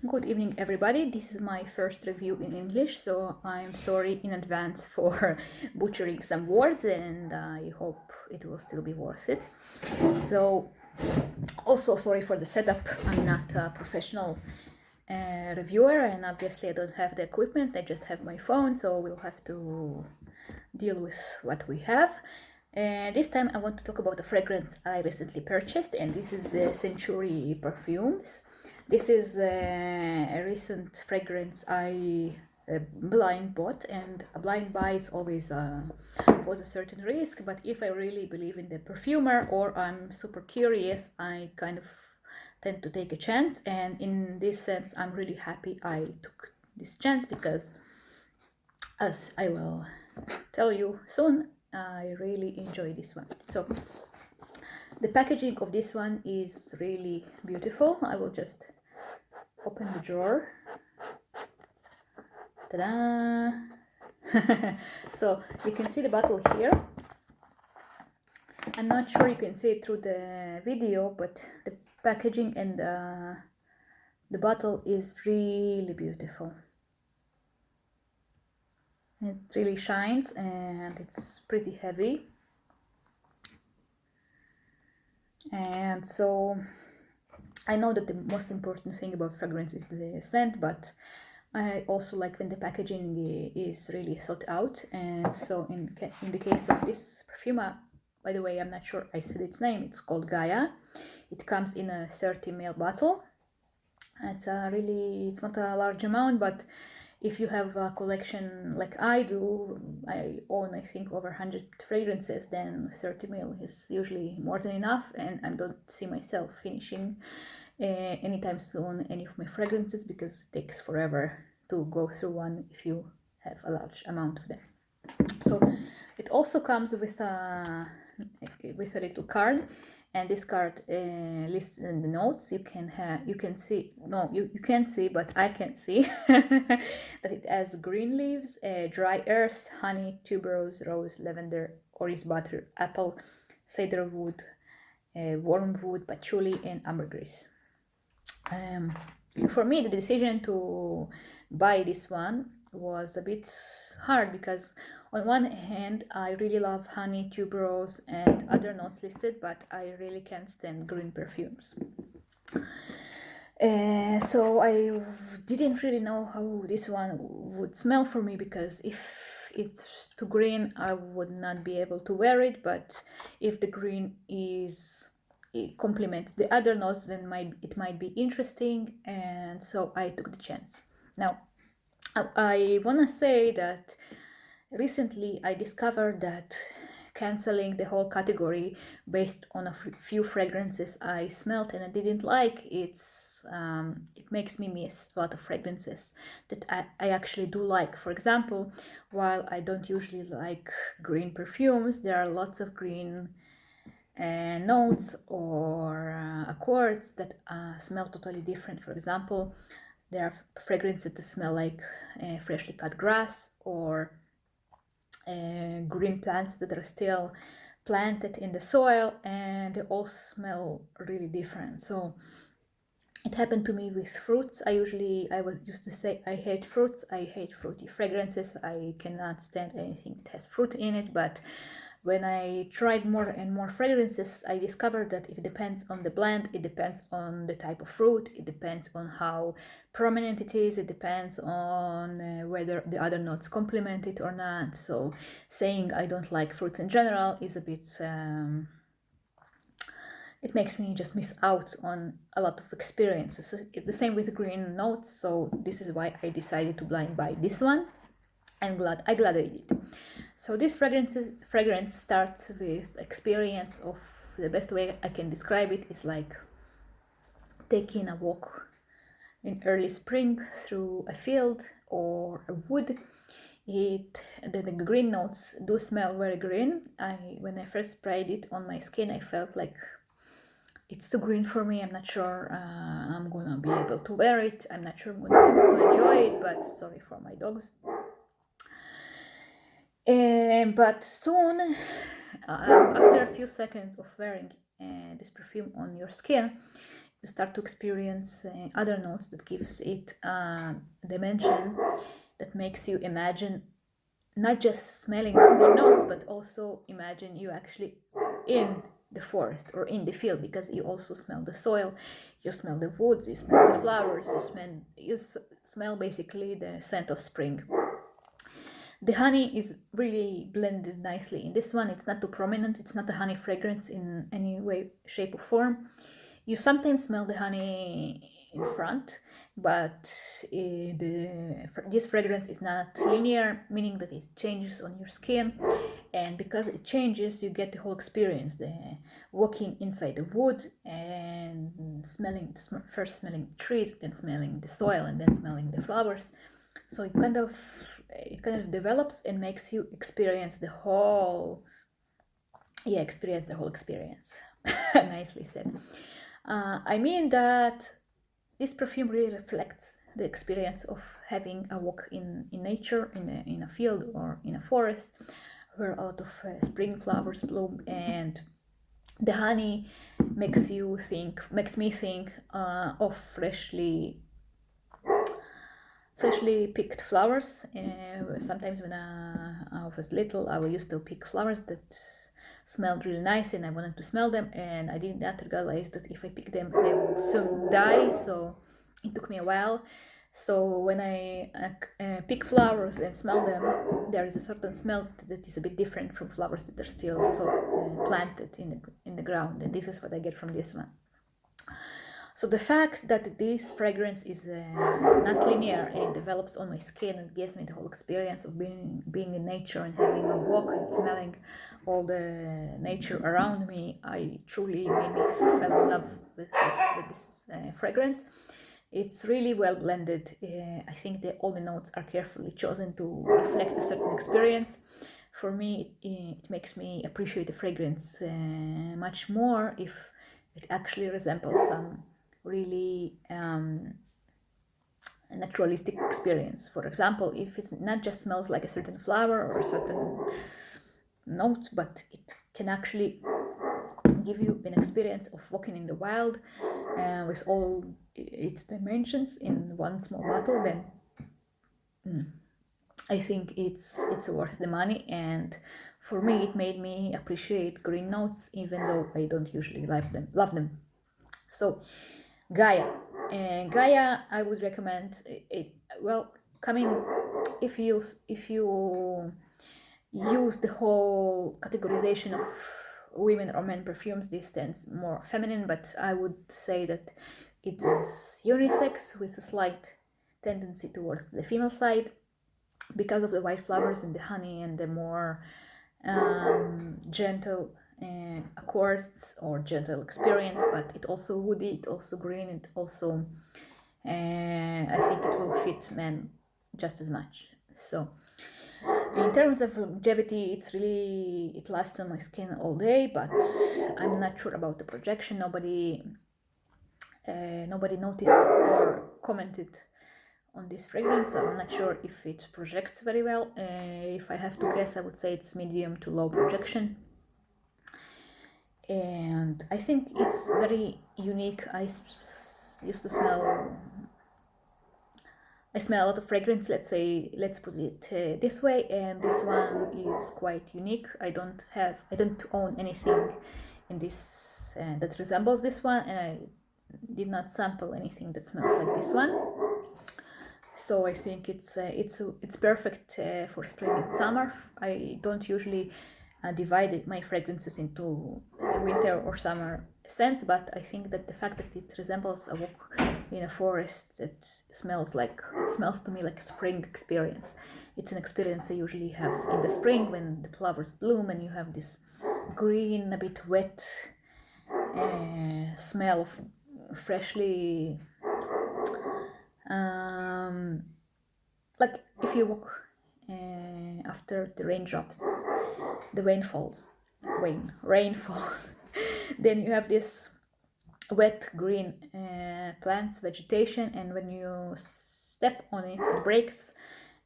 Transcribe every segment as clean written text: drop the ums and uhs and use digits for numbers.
Good evening, everybody. This is my first review in English, so I'm sorry in advance for butchering some words, and I hope it will still be worth it. So, also sorry for the setup. I'm not a professional reviewer, and obviously I don't have the equipment. I just have my phone, so we'll have to deal with what we have. This time I want to talk about a fragrance I recently purchased, and this is the Centauri Perfumes. This is a recent fragrance I blind bought, and a blind buy is always was a certain risk, but if I really believe in the perfumer or I'm super curious, I kind of tend to take a chance, and in this sense I'm really happy I took this chance because, as I will tell you soon, I really enjoy this one. So the packaging of this one is really beautiful. I will just open the drawer. Ta-da! So you can see the bottle here. I'm not sure you can see it through the video, but the packaging and the bottle is really beautiful. It really shines and it's pretty heavy. And so I know that the most important thing about fragrance is the scent, but I also like when the packaging is really thought out. And so in the case of this perfume, by the way, I'm not sure I said its name, it's called Gaea. It comes in a 30 ml bottle. It's not a large amount, but if you have a collection like I do, I own I think over 100 fragrances, then 30 ml is usually more than enough, and I don't see myself finishing anytime soon any of my fragrances because it takes forever to go through one if you have a large amount of them. So it also comes with a little card, and this card lists in the notes. You can't see, but I can see that it has green leaves, dry earth, honey, tuberose, rose, lavender, orris butter, apple, cedar wood, wormwood, patchouli, and ambergris. For me, the decision to buy this one was a bit hard because on one hand I really love honey, tuberose, and other notes listed, but I really can't stand green perfumes. So I didn't really know how this one would smell for me, because if it's too green I would not be able to wear it, but if the green it complements the other notes, then it might be interesting, and so I took the chance. Now, I want to say that recently I discovered that canceling the whole category based on a few fragrances I smelled and I didn't like, it makes me miss a lot of fragrances that I actually do like. For example, while I don't usually like green perfumes, there are lots of green notes or accords that smell totally different. For example, there are fragrances that smell like freshly cut grass, or green plants that are still planted in the soil, and they all smell really different. So it happened to me with fruits. I used to say I hate fruits, I hate fruity fragrances, I cannot stand anything that has fruit in it, but when I tried more and more fragrances, I discovered that it depends on the blend, it depends on the type of fruit, it depends on how prominent it is, it depends on whether the other notes complement it or not. So saying I don't like fruits in general is a bit... it makes me just miss out on a lot of experiences. So it's the same with green notes, so this is why I decided to blind buy this one. I'm glad I did. So this fragrance starts with experience of... the best way I can describe it is like taking a walk in early spring through a field or a wood. The green notes do smell very green. When I first sprayed it on my skin, I felt like it's too green for me. I'm not sure I'm gonna be able to wear it. I'm not sure I'm gonna be able to enjoy it, but sorry for my dogs. But soon, after a few seconds of wearing this perfume on your skin, you start to experience other notes that gives it a dimension that makes you imagine not just smelling green notes, but also imagine you actually in the forest or in the field, because you also smell the soil, you smell the woods, you smell the flowers, you smell basically the scent of spring. The honey is really blended nicely. In this one, it's not too prominent. It's not a honey fragrance in any way, shape, or form. You sometimes smell the honey in front, but this fragrance is not linear, meaning that it changes on your skin. And because it changes, you get the whole experience, the walking inside the wood and first smelling trees, then smelling the soil, and then smelling the flowers. So it kind of develops and makes you experience the whole experience. Nicely said. I mean that this perfume really reflects the experience of having a walk in nature, in a field or in a forest, where a lot of spring flowers bloom, and the honey makes me think of freshly picked flowers. Sometimes when I was little, I used to pick flowers that smelled really nice, and I wanted to smell them, and I did not realize that if I pick them, they will soon die. So it took me a while. So when I pick flowers and smell them, there is a certain smell that is a bit different from flowers that are still planted in the ground, and this is what I get from this one. So the fact that this fragrance is not linear and it develops on my skin and gives me the whole experience of being in nature and having a walk and smelling all the nature around me, I truly made me fall in love with this fragrance. It's really well blended. I think that all the notes are carefully chosen to reflect a certain experience. For me, it makes me appreciate the fragrance much more if it actually resembles some really naturalistic experience. For example, if it not just smells like a certain flower or a certain note, but it can actually give you an experience of walking in the wild with all its dimensions in one small bottle, then I think it's worth the money. And for me, it made me appreciate green notes, even though I don't usually love them. So Gaea. Gaea, I would recommend it. Well, if you use the whole categorization of women or men perfumes, this tends more feminine, but I would say that it is unisex with a slight tendency towards the female side because of the white flowers and the honey and the more gentle accords or gentle experience, but it also woody, it also green, it also I think it will fit men just as much. So in terms of longevity, it lasts on my skin all day, but I'm not sure about the projection. Nobody noticed or commented on this fragrance, so I'm not sure if it projects very well. If I have to guess, I would say it's medium to low projection. And I think it's very unique. I smell a lot of fragrance, let's put it this way, and this one is quite unique. I don't own anything in this that resembles this one, and I did not sample anything that smells like this one. So I think it's perfect for spring and summer. I don't usually divide my fragrances into winter or summer scents, but I think that the fact that it resembles a walk in a forest that smells to me like a spring experience. It's an experience I usually have in the spring when the flowers bloom and you have this green, a bit wet smell of freshly like if you walk after the rain falls, then you have this wet green plants, vegetation, and when you step on it, it breaks.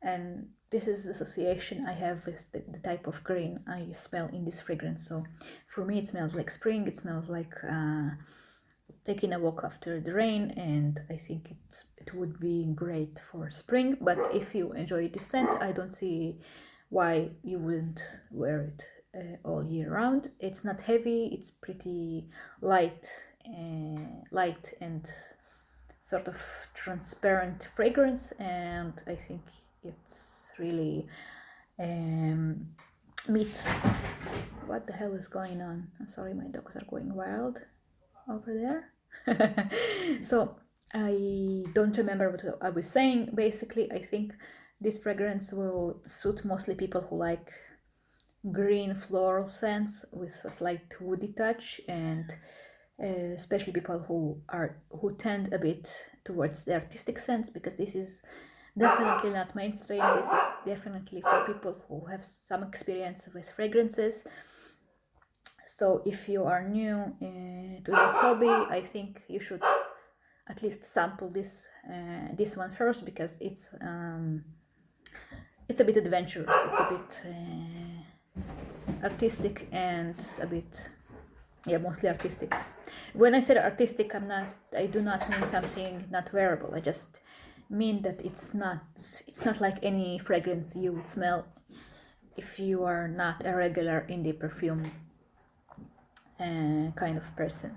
And this is the association I have with the type of green I smell in this fragrance. So for me, it smells like spring. It smells like taking a walk after the rain, and I think it would be great for spring. But if you enjoy this scent, I don't see why you wouldn't wear it all year round. It's not heavy, it's pretty light, light and sort of transparent fragrance, and I think it's really meet. What the hell is going on? I'm sorry, my dogs are going wild over there. So I don't remember what I was saying. Basically, I think this fragrance will suit mostly people who like green floral scents with a slight woody touch, and especially people who tend a bit towards the artistic scents, because this is definitely not mainstream. This is definitely for people who have some experience with fragrances. So if you are new to this hobby, I think you should at least sample this one first, because it's a bit adventurous. It's a bit artistic and a bit, yeah, mostly artistic. When I said artistic, I do not mean something not wearable. I just mean that it's not like any fragrance you would smell if you are not a regular indie perfume kind of person.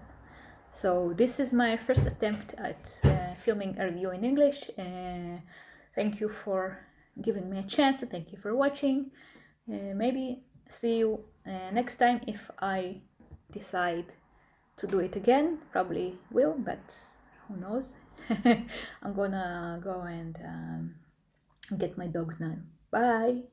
So this is my first attempt at filming a review in English. Thank you for giving me a chance, and thank you for watching. Maybe see you next time if I decide to do it again. Probably will, but who knows. I'm gonna go and get my dogs now. Bye.